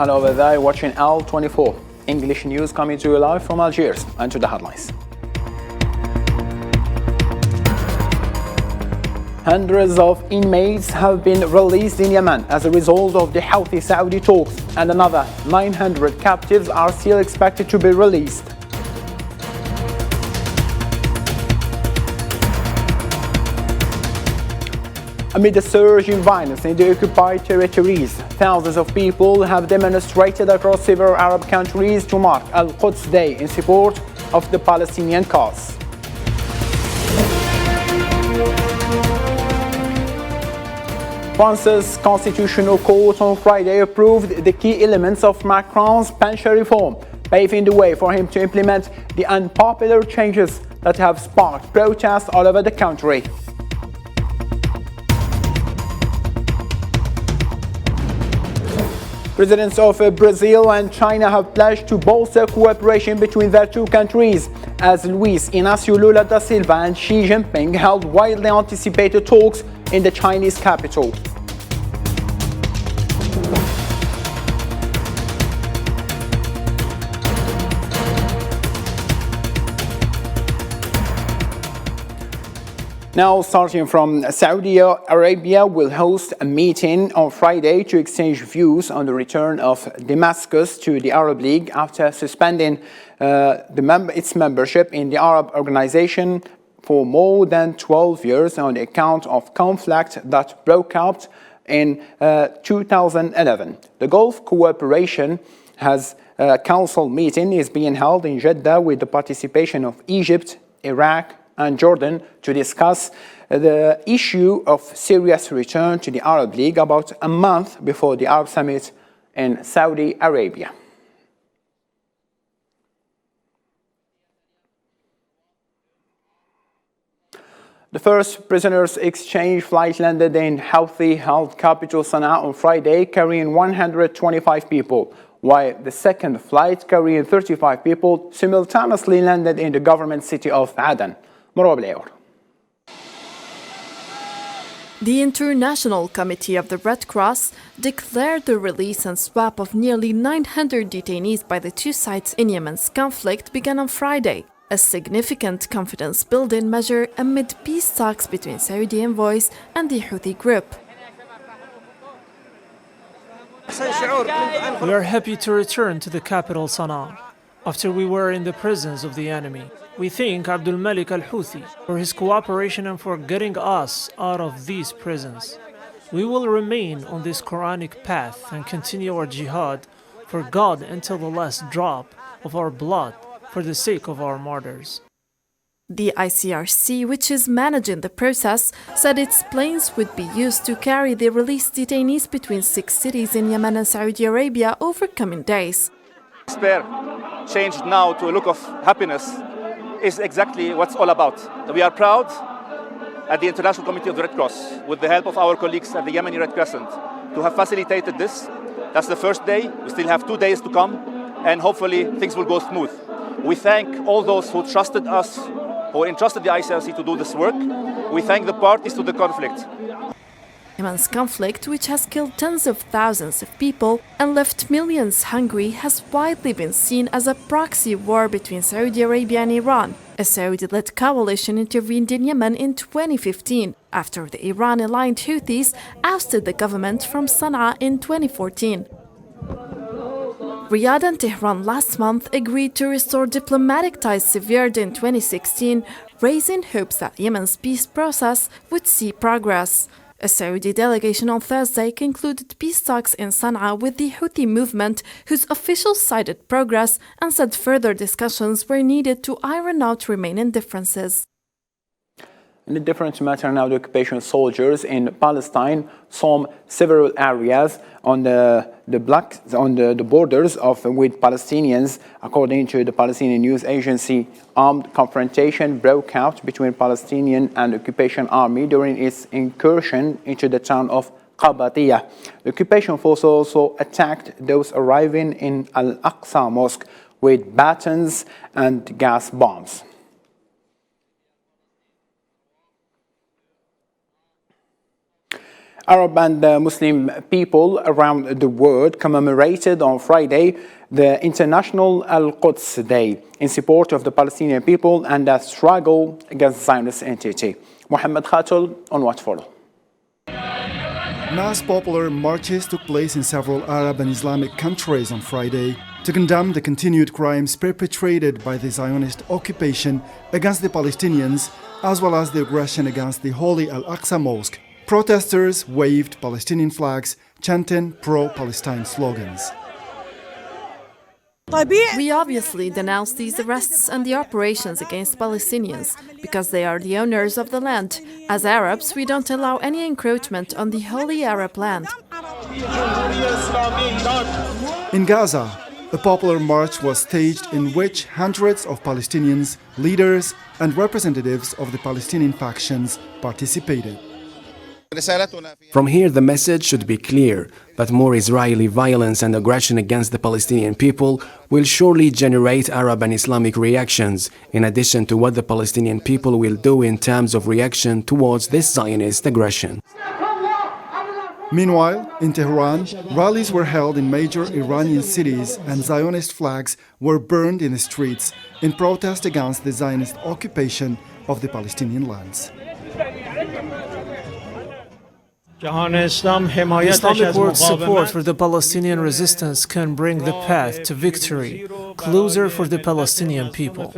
Hello there, you're watching L24 English news coming to you live from Algiers. And to the headlines. Hundreds of inmates have been released in Yemen as a result of the Houthi-Saudi talks, and another 900 captives are still expected to be released. Amid the surge in violence in the occupied territories, thousands of people have demonstrated across several Arab countries to mark Al-Quds Day in support of the Palestinian cause. France's Constitutional Court on Friday approved the key elements of Macron's pension reform, paving the way for him to implement the unpopular changes that have sparked protests all over the country. Presidents of Brazil and China have pledged to bolster cooperation between their two countries, as Luis Inácio Lula da Silva and Xi Jinping held widely anticipated talks in the Chinese capital. Now, starting from Saudi Arabia will host a meeting on Friday to exchange views on the return of Damascus to the Arab League after suspending its membership in the Arab Organization for more than 12 years on account of conflict that broke out in 2011. The Gulf Cooperation Council meeting is being held in Jeddah with the participation of Egypt, Iraq, and Jordan to discuss the issue of Syria's return to the Arab League about a month before the Arab Summit in Saudi Arabia. The first prisoners exchange flight landed in Houthi-held capital Sana'a on Friday, carrying 125 people, while the second flight carrying 35 people simultaneously landed in the government city of Aden. The International Committee of the Red Cross declared the release and swap of nearly 900 detainees by the two sides in Yemen's conflict began on Friday, a significant confidence-building measure amid peace talks between Saudi envoys and the Houthi group. We are happy to return to the capital Sana'a after we were in the prisons of the enemy. We thank Abdul Malik al-Houthi for his cooperation and for getting us out of these prisons. We will remain on this Quranic path and continue our jihad for God until the last drop of our blood for the sake of our martyrs. The ICRC, which is managing the process, said its planes would be used to carry the released detainees between 6 cities in Yemen and Saudi Arabia over coming days. Despair changed now to a look of happiness is exactly what it's all about. We are proud at the International Committee of the Red Cross, with the help of our colleagues at the Yemeni Red Crescent, to have facilitated this. That's the first day. We still have 2 days to come, and hopefully things will go smooth. We thank all those who trusted us, who entrusted the ICRC to do this work. We thank the parties to the conflict. Yemen's conflict, which has killed tens of thousands of people and left millions hungry, has widely been seen as a proxy war between Saudi Arabia and Iran. A Saudi-led coalition intervened in Yemen in 2015 after the Iran-aligned Houthis ousted the government from Sana'a in 2014. Riyadh and Tehran last month agreed to restore diplomatic ties severed in 2016, raising hopes that Yemen's peace process would see progress. A Saudi delegation on Thursday concluded peace talks in Sana'a with the Houthi movement, whose officials cited progress and said further discussions were needed to iron out remaining differences. In a different matter now, the occupation soldiers in Palestine stormed several areas on the borders with Palestinians. According to the Palestinian news agency, armed confrontation broke out between Palestinian and occupation army during its incursion into the town of Qabatiyah. The occupation force also attacked those arriving in Al-Aqsa Mosque with batons and gas bombs. Arab and Muslim people around the world commemorated on Friday the International Al-Quds Day in support of the Palestinian people and their struggle against Zionist entity. Mohammed Khatul on What Follow. Mass popular marches took place in several Arab and Islamic countries on Friday to condemn the continued crimes perpetrated by the Zionist occupation against the Palestinians, as well as the aggression against the Holy Al-Aqsa Mosque. Protesters waved Palestinian flags, chanting pro-Palestine slogans. We obviously denounce these arrests and the operations against Palestinians because they are the owners of the land. As Arabs, we don't allow any encroachment on the holy Arab land. In Gaza, a popular march was staged in which hundreds of Palestinians, leaders and representatives of the Palestinian factions participated. From here, the message should be clear that more Israeli violence and aggression against the Palestinian people will surely generate Arab and Islamic reactions, in addition to what the Palestinian people will do in terms of reaction towards this Zionist aggression. Meanwhile, in Tehran, rallies were held in major Iranian cities and Zionist flags were burned in the streets in protest against the Zionist occupation of the Palestinian lands. Islamic world's support for the Palestinian resistance can bring the path to victory closer for the Palestinian people.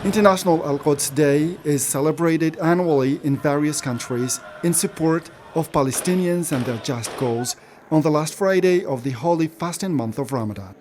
International Al-Quds Day is celebrated annually in various countries in support of Palestinians and their just cause on the last Friday of the holy fasting month of Ramadan.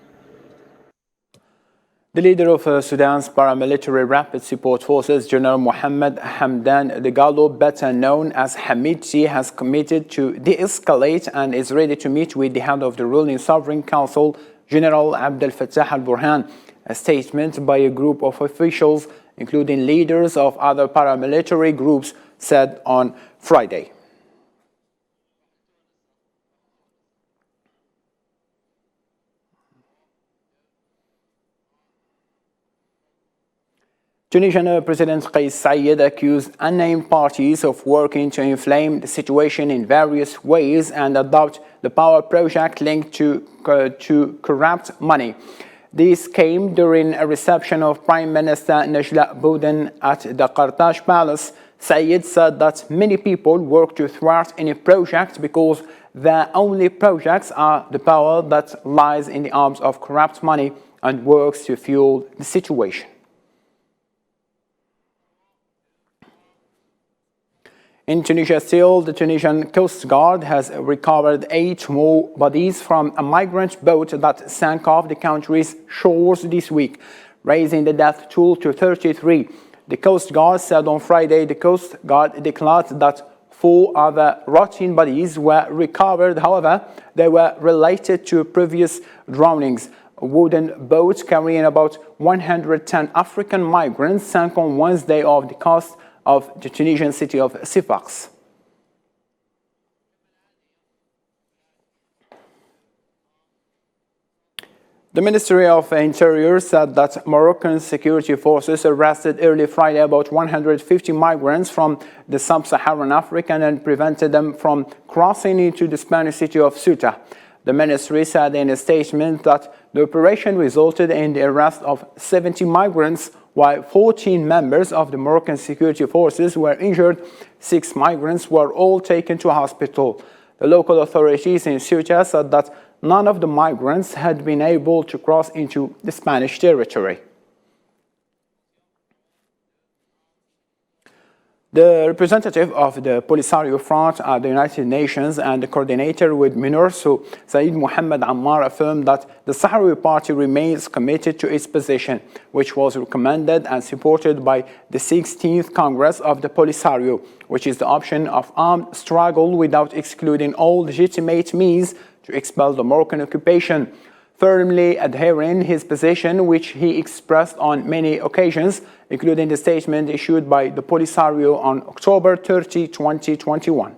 The leader of Sudan's paramilitary rapid support forces, General Mohammed Hamdan Dagalo, better known as Hamidti, has committed to de-escalate and is ready to meet with the head of the ruling Sovereign Council, General Abdel Fattah al-Burhan. A statement by a group of officials, including leaders of other paramilitary groups, said on Friday. Tunisian President Kais Saied accused unnamed parties of working to inflame the situation in various ways and adopt the power project linked to corrupt money. This came during a reception of Prime Minister Najla Bouden at the Qartash Palace. Saied said that many people work to thwart any project because the only projects are the power that lies in the arms of corrupt money and works to fuel the situation. In Tunisia still, the Tunisian Coast Guard has recovered 8 more bodies from a migrant boat that sank off the country's shores this week, raising the death toll to 33. The Coast Guard said on Friday the Coast Guard declared that 4 other rotting bodies were recovered. However, they were related to previous drownings. A wooden boat carrying about 110 African migrants sank on Wednesday off the coast of the Tunisian city of Sfax. The Ministry of Interior said that Moroccan security forces arrested early Friday about 150 migrants from the sub-Saharan Africa and prevented them from crossing into the Spanish city of Ceuta. The ministry said in a statement that the operation resulted in the arrest of 70 migrants, while 14 members of the Moroccan security forces were injured. 6 migrants were all taken to a hospital. The local authorities in Ceuta said that none of the migrants had been able to cross into the Spanish territory. The representative of the Polisario Front at the United Nations and the coordinator with MINURSO, Saeed Mohammed Ammar, affirmed that the Sahrawi Party remains committed to its position, which was recommended and supported by the 16th Congress of the Polisario, which is the option of armed struggle without excluding all legitimate means to expel the Moroccan occupation. Firmly adhering his position, which he expressed on many occasions, including the statement issued by the Polisario on October 30, 2021.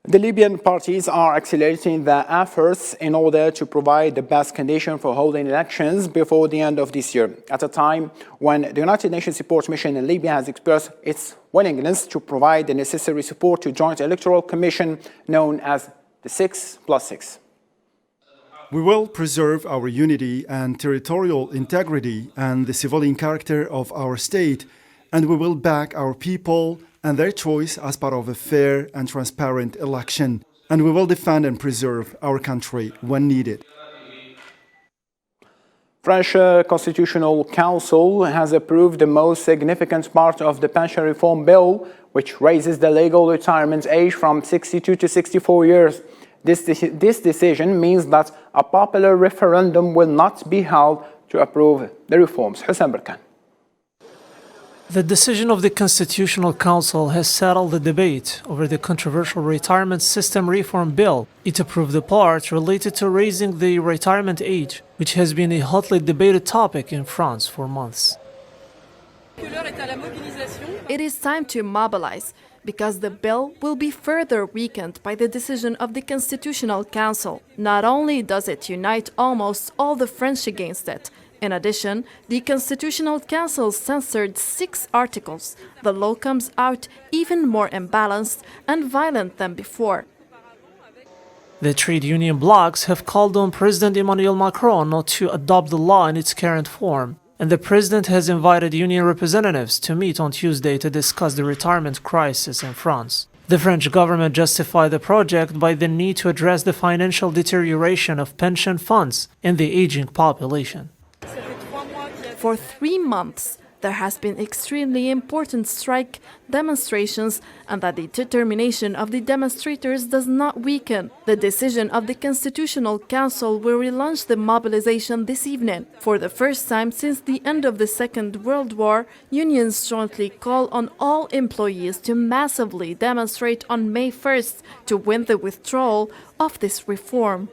The Libyan parties are accelerating their efforts in order to provide the best condition for holding elections before the end of this year, at a time when the United Nations Support Mission in Libya has expressed its willingness to provide the necessary support to Joint Electoral Commission known as the 6+6. We will preserve our unity and territorial integrity and the civilian character of our state, and we will back our people and their choice as part of a fair and transparent election, and we will defend and preserve our country when needed. French Constitutional Council has approved the most significant part of the pension reform bill, which raises the legal retirement age from 62 to 64 years. This decision means that a popular referendum will not be held to approve the reforms. Hussein Berkan. The decision of the Constitutional Council has settled the debate over the controversial retirement system reform bill. It approved the part related to raising the retirement age, which has been a hotly debated topic in France for months. It is time to mobilize, because the bill will be further weakened by the decision of the Constitutional Council. Not only does it unite almost all the French against it, in addition, the Constitutional Council censored 6 articles. The law comes out even more imbalanced and violent than before. The trade union blocs have called on President Emmanuel Macron not to adopt the law in its current form, and the president has invited union representatives to meet on Tuesday to discuss the retirement crisis in France. The French government justified the project by the need to address the financial deterioration of pension funds and the aging population. For 3 months, there has been extremely important strike demonstrations, and that the determination of the demonstrators does not weaken. The decision of the Constitutional Council will relaunch the mobilization this evening. For the first time since the end of the Second World War, unions jointly call on all employees to massively demonstrate on May 1st to win the withdrawal of this reform.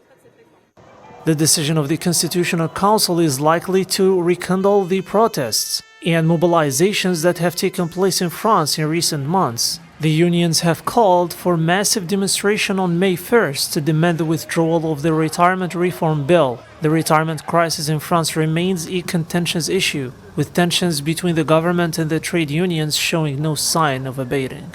The decision of the Constitutional Council is likely to rekindle the protests and mobilizations that have taken place in France in recent months. The unions have called for massive demonstration on May 1st to demand the withdrawal of the retirement reform bill. The retirement crisis in France remains a contentious issue, with tensions between the government and the trade unions showing no sign of abating.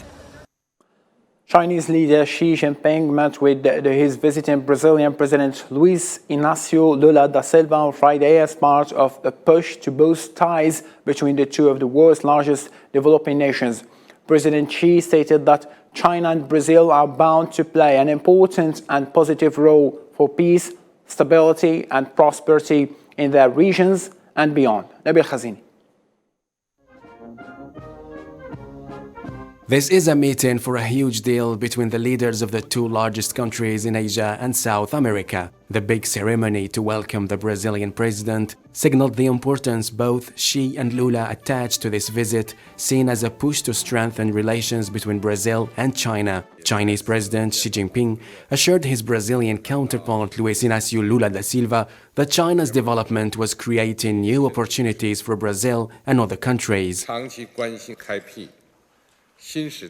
Chinese leader Xi Jinping met with his visiting Brazilian President Luiz Inácio Lula da Silva on Friday as part of a push to boost ties between the two of the world's largest developing nations. President Xi stated that China and Brazil are bound to play an important and positive role for peace, stability and prosperity in their regions and beyond. Nabil Khazini. This is a meeting for a huge deal between the leaders of the 2 largest countries in Asia and South America. The big ceremony to welcome the Brazilian president signaled the importance both Xi and Lula attached to this visit, seen as a push to strengthen relations between Brazil and China. Chinese President Xi Jinping assured his Brazilian counterpart Luiz Inácio Lula da Silva that China's development was creating new opportunities for Brazil and other countries.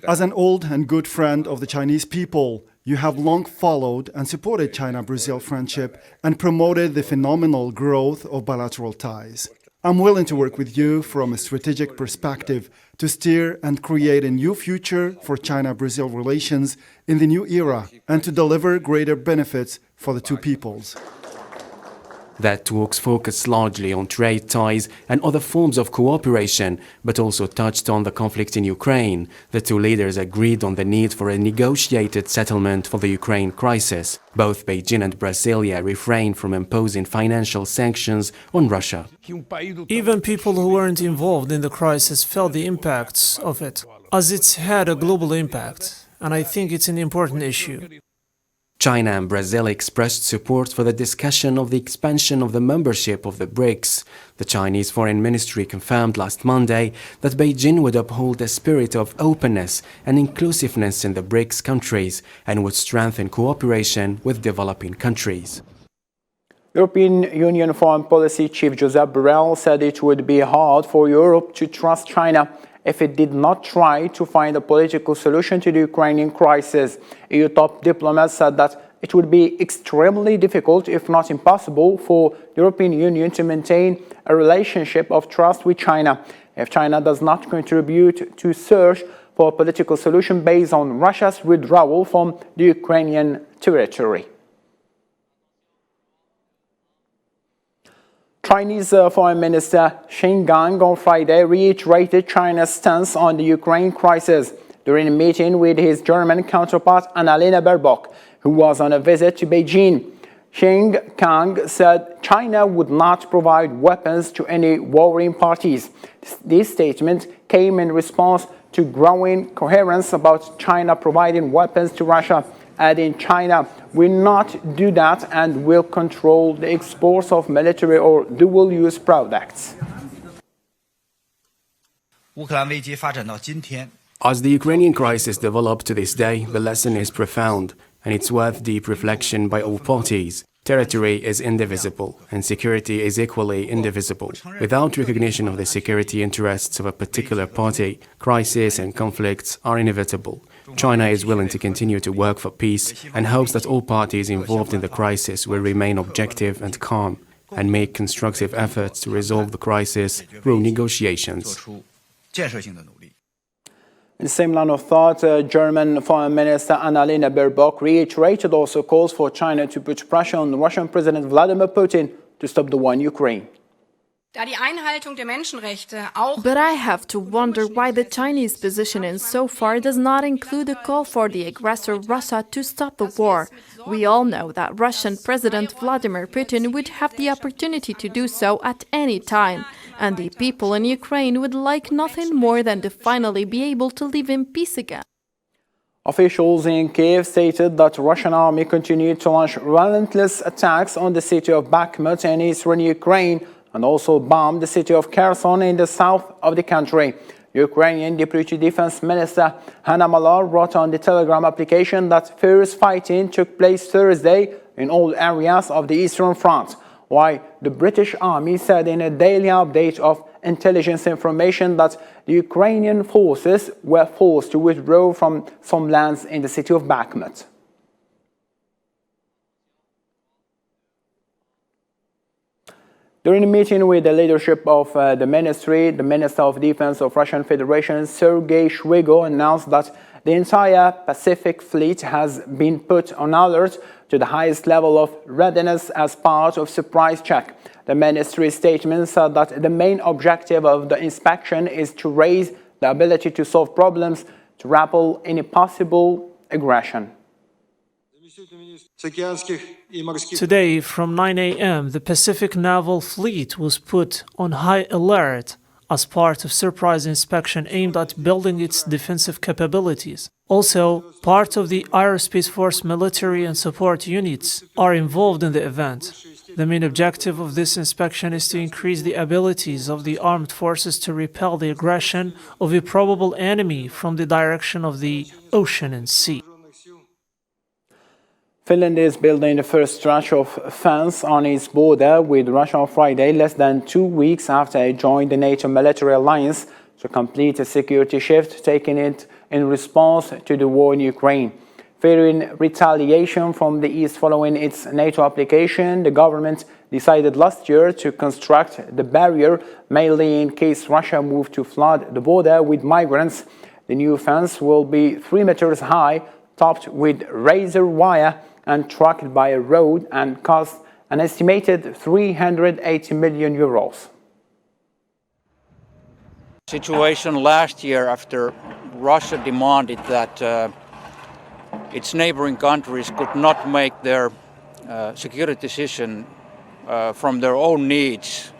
As an old and good friend of the Chinese people, you have long followed and supported China-Brazil friendship and promoted the phenomenal growth of bilateral ties. I'm willing to work with you from a strategic perspective to steer and create a new future for China-Brazil relations in the new era and to deliver greater benefits for the 2 peoples. That talks focused largely on trade ties and other forms of cooperation, but also touched on the conflict in Ukraine. The 2 leaders agreed on the need for a negotiated settlement for the Ukraine crisis. Both Beijing and Brasilia refrained from imposing financial sanctions on Russia. Even people who weren't involved in the crisis felt the impacts of it, as it's had a global impact, and I think it's an important issue. China and Brazil expressed support for the discussion of the expansion of the membership of the BRICS. The Chinese Foreign Ministry confirmed last Monday that Beijing would uphold a spirit of openness and inclusiveness in the BRICS countries and would strengthen cooperation with developing countries. European Union Foreign Policy Chief Josep Borrell said it would be hard for Europe to trust China if it did not try to find a political solution to the Ukrainian crisis. EU top diplomats said that it would be extremely difficult, if not impossible, for the European Union to maintain a relationship of trust with China if China does not contribute to search for a political solution based on Russia's withdrawal from the Ukrainian territory. Chinese Foreign Minister Qin Gang on Friday reiterated China's stance on the Ukraine crisis during a meeting with his German counterpart Annalena Baerbock, who was on a visit to Beijing. Qin Gang said China would not provide weapons to any warring parties. This statement came in response to growing coherence about China providing weapons to Russia, adding China will not do that and will control the exports of military or dual-use products. As the Ukrainian crisis developed to this day, the lesson is profound, and it's worth deep reflection by all parties. Territory is indivisible, and security is equally indivisible. Without recognition of the security interests of a particular party, crises and conflicts are inevitable. China is willing to continue to work for peace and hopes that all parties involved in the crisis will remain objective and calm and make constructive efforts to resolve the crisis through negotiations. In the same line of thought, German Foreign Minister Annalena Baerbock reiterated also calls for China to put pressure on Russian President Vladimir Putin to stop the war in Ukraine. But I have to wonder why the Chinese position in so far does not include a call for the aggressor Russia to stop the war. We all know that Russian President Vladimir Putin would have the opportunity to do so at any time, and the people in Ukraine would like nothing more than to finally be able to live in peace again. Officials in Kiev stated that the Russian army continued to launch relentless attacks on the city of Bakhmut in eastern Ukraine and also bombed the city of Kherson in the south of the country. Ukrainian Deputy Defense Minister Hanna Maliar wrote on the Telegram application that fierce fighting took place Thursday in all areas of the Eastern Front, while the British Army said in a daily update of intelligence information that the Ukrainian forces were forced to withdraw from some lands in the city of Bakhmut. During a meeting with the leadership of the ministry, the Minister of Defense of Russian Federation, Sergei Shoigu, announced that the entire Pacific Fleet has been put on alert to the highest level of readiness as part of surprise check. The ministry statement said that the main objective of the inspection is to raise the ability to solve problems, to repel any possible aggression. Today, from 9 a.m., the Pacific Naval Fleet was put on high alert as part of surprise inspection aimed at building its defensive capabilities. Also, part of the Aerospace Force military and support units are involved in the event. The main objective of this inspection is to increase the abilities of the armed forces to repel the aggression of a probable enemy from the direction of the ocean and sea. Finland is building the first stretch of fence on its border with Russia on Friday, less than 2 weeks after it joined the NATO military alliance to complete a security shift, taking it in response to the war in Ukraine. Fearing retaliation from the East following its NATO application, the government decided last year to construct the barrier, mainly in case Russia moved to flood the border with migrants. The new fence will be 3 meters high, topped with razor wire and tracked by a road, and cost an estimated 380 million euros. Situation last year after Russia demanded that its neighboring countries could not make their security decision from their own needs,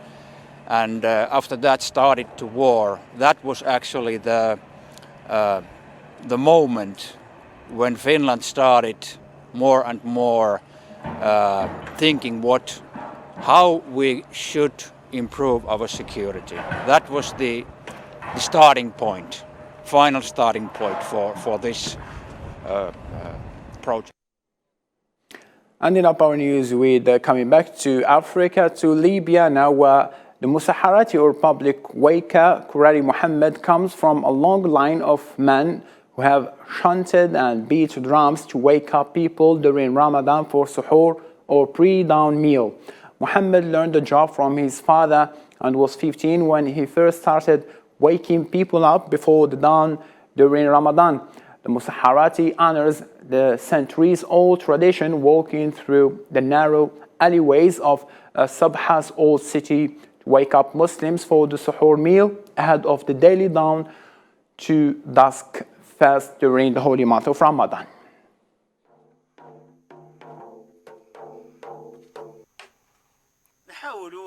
and after that started to war. That was actually the moment when Finland started more and more thinking how we should improve our security. That was the starting point, final starting point for this project. And in our news, with coming back to Africa, to Libya now, where The Musaharati or public waka Kurari Muhammad comes from a long line of men who have chanted and beat drums to wake up people during Ramadan for suhoor or pre-dawn meal. Muhammad learned the job from his father and was 15 when he first started waking people up before the dawn during Ramadan. The Musaharati honors the centuries-old tradition, walking through the narrow alleyways of Sabha's old city to wake up Muslims for the suhoor meal ahead of the daily dawn to dusk fast during the holy month of Ramadan.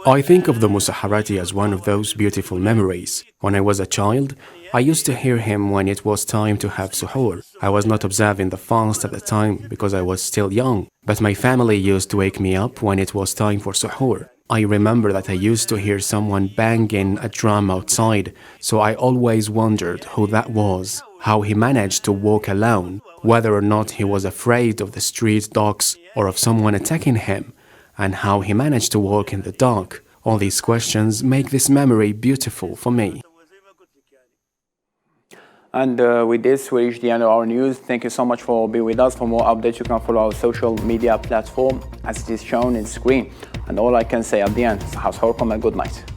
I think of the Musaharati as one of those beautiful memories. When I was a child, I used to hear him when it was time to have suhoor. I was not observing the fast at the time because I was still young, but my family used to wake me up when it was time for suhoor. I remember that I used to hear someone banging a drum outside, so I always wondered who that was, how he managed to walk alone, whether or not he was afraid of the street dogs or of someone attacking him, and how he managed to walk in the dark. All these questions make this memory beautiful for me. And with this, we reach the end of our news. Thank you so much for being with us. For more updates, you can follow our social media platform as it is shown in screen. And all I can say at the end is, good night.